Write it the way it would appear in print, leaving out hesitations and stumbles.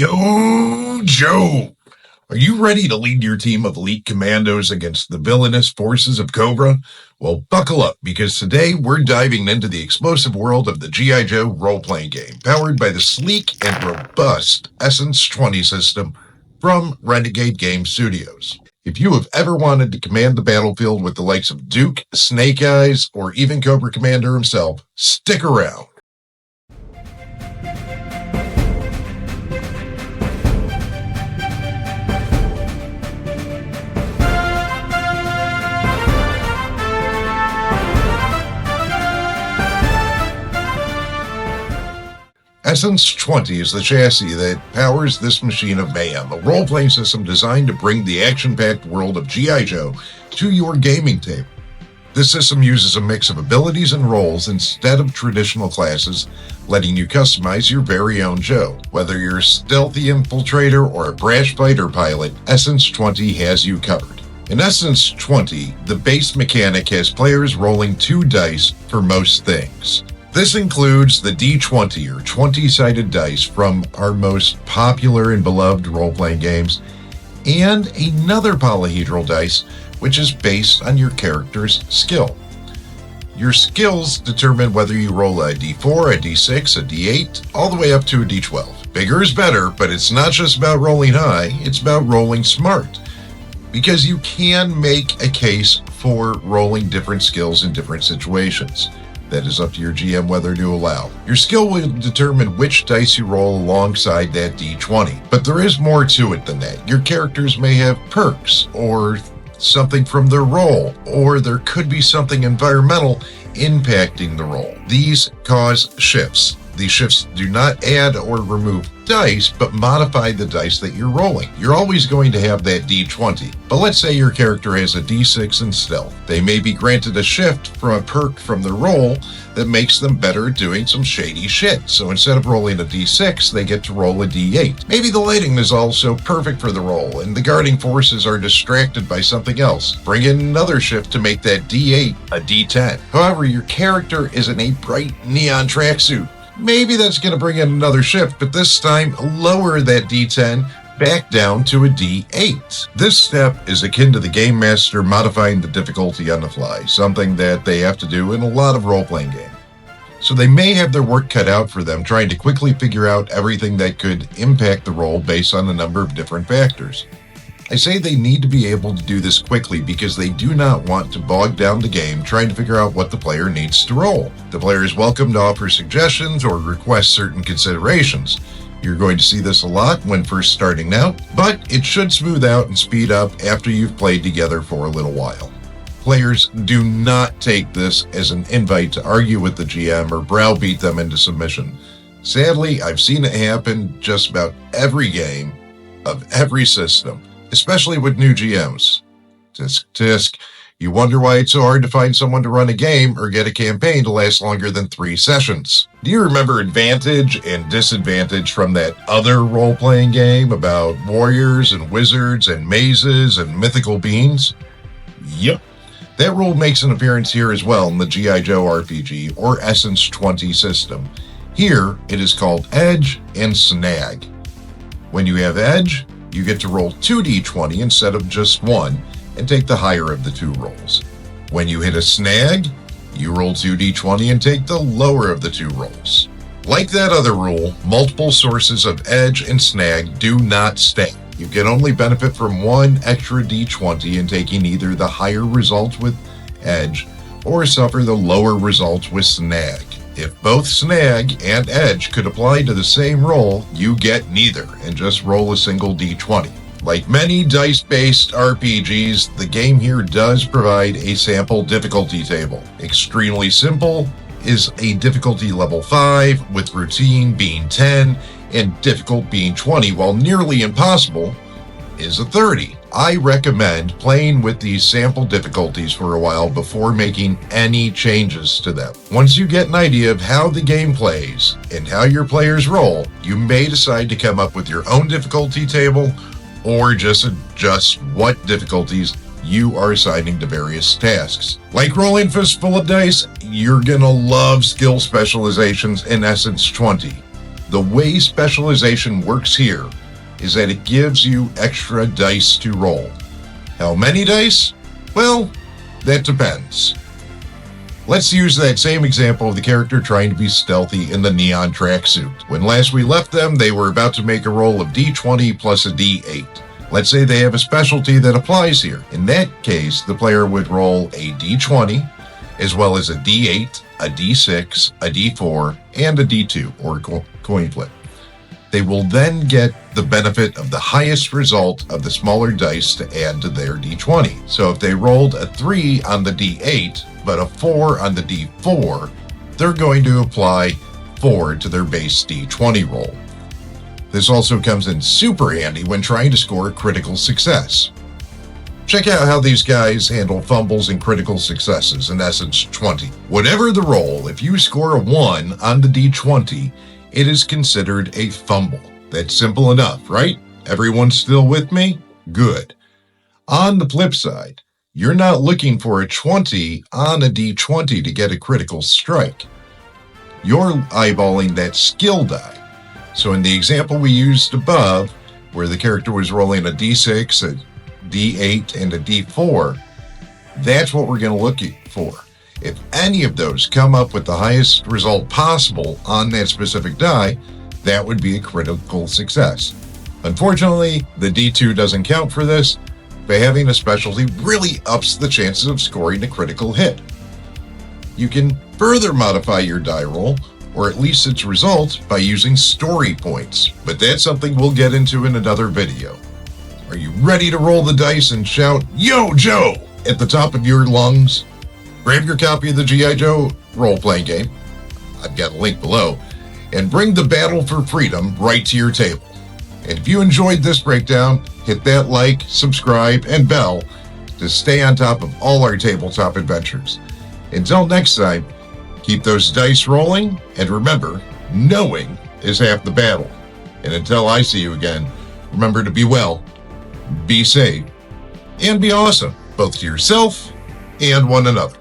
Yo, Joe! Are you ready to lead your team of elite commandos against the villainous forces of Cobra? Well, buckle up, because today we're diving into the explosive world of the G.I. Joe role-playing game, powered by the sleek and robust Essence 20 system from Renegade Game Studios. If you have ever wanted to command the battlefield with the likes of Duke, Snake Eyes, or even Cobra Commander himself, stick around. Essence 20 is the chassis that powers this machine of mayhem, a role-playing system designed to bring the action-packed world of G.I. Joe to your gaming table. This system uses a mix of abilities and roles instead of traditional classes, letting you customize your very own Joe. Whether you're a stealthy infiltrator or a brash fighter pilot, Essence 20 has you covered. In Essence 20, the base mechanic has players rolling 2 dice for most things. This includes the D20 or 20-sided dice from our most popular and beloved role-playing games, and another polyhedral dice which is based on your character's skill. Your skills determine whether you roll a D4, a D6, a D8, all the way up to a D12. Bigger is better, but it's not just about rolling high, it's about rolling smart. Because you can make a case for rolling different skills in different situations. That is up to your GM whether to allow. Your skill will determine which dice you roll alongside that D20. But there is more to it than that. Your characters may have perks, or something from their role, or there could be something environmental impacting the roll. These cause shifts. These shifts do not add or remove dice, but modify the dice that you're rolling. You're always going to have that D20, but let's say your character has a D6 in stealth. They may be granted a shift from a perk from their roll that makes them better at doing some shady shit. So instead of rolling a D6, they get to roll a D8. Maybe the lighting is also perfect for the roll, and the guarding forces are distracted by something else. Bring in another shift to make that D8 a D10. However, your character is in a bright neon tracksuit. Maybe that's going to bring in another shift, but this time lower that D10 back down to a D8. This step is akin to the game master modifying the difficulty on the fly, something that they have to do in a lot of role-playing games. So they may have their work cut out for them trying to quickly figure out everything that could impact the roll based on a number of different factors. I say they need to be able to do this quickly because they do not want to bog down the game trying to figure out what the player needs to roll. The player is welcome to offer suggestions or request certain considerations. You're going to see this a lot when first starting out, but it should smooth out and speed up after you've played together for a little while. Players do not take this as an invite to argue with the GM or browbeat them into submission. Sadly, I've seen it happen just about every game of every system, especially with new GMs. Tisk, tisk. You wonder why it's so hard to find someone to run a game or get a campaign to last longer than 3 sessions. Do you remember Advantage and Disadvantage from that other role-playing game about warriors and wizards and mazes and mythical beings? Yep. That rule makes an appearance here as well in the G.I. Joe RPG or Essence 20 system. Here, it is called Edge and Snag. When you have Edge, you get to roll 2d20 instead of just 1, and take the higher of the 2 rolls. When you hit a snag, you roll 2d20 and take the lower of the 2 rolls. Like that other rule, multiple sources of edge and snag do not stack. You can only benefit from 1 extra d20 in taking either the higher result with edge or suffer the lower results with snag. If both snag and edge could apply to the same roll, you get neither and just roll a single d20. Like many dice-based RPGs, the game here does provide a sample difficulty table. Extremely simple is a difficulty level 5, with routine being 10 and difficult being 20, while nearly impossible is a 30. I recommend playing with these sample difficulties for a while before making any changes to them. Once you get an idea of how the game plays and how your players roll, you may decide to come up with your own difficulty table or just adjust what difficulties you are assigning to various tasks. Like rolling fistful of dice, you're gonna love skill specializations in Essence 20. The way specialization works here is that it gives you extra dice to roll. How many dice? Well, that depends. Let's use that same example of the character trying to be stealthy in the neon tracksuit. When last we left them, they were about to make a roll of d20 plus a d8. Let's say they have a specialty that applies here. In that case, the player would roll a d20, as well as a d8, a d6, a d4, and a d2, or coin flip. They will then get the benefit of the highest result of the smaller dice to add to their d20. So if they rolled a 3 on the d8, but a 4 on the d4, they're going to apply 4 to their base d20 roll. This also comes in super handy when trying to score a critical success. Check out how these guys handle fumbles and critical successes, in essence 20. Whatever the roll, if you score a 1 on the d20, it is considered a fumble. That's simple enough, right? Everyone still with me? Good. On the flip side, you're not looking for a 20 on a d20 to get a critical strike. You're eyeballing that skill die. So in the example we used above, where the character was rolling a d6, a d8, and a d4, that's what we're going to look for. If any of those come up with the highest result possible on that specific die, that would be a critical success. Unfortunately, the d2 doesn't count for this, but having a specialty really ups the chances of scoring a critical hit. You can further modify your die roll, or at least its result, by using story points, but that's something we'll get into in another video. Are you ready to roll the dice and shout, "Yo, Joe!" at the top of your lungs? Grab your copy of the G.I. Joe role-playing game, I've got a link below, and bring the battle for freedom right to your table. And if you enjoyed this breakdown, hit that like, subscribe, and bell to stay on top of all our tabletop adventures. Until next time, keep those dice rolling, and remember, knowing is half the battle. And until I see you again, remember to be well, be safe, and be awesome, both to yourself and one another.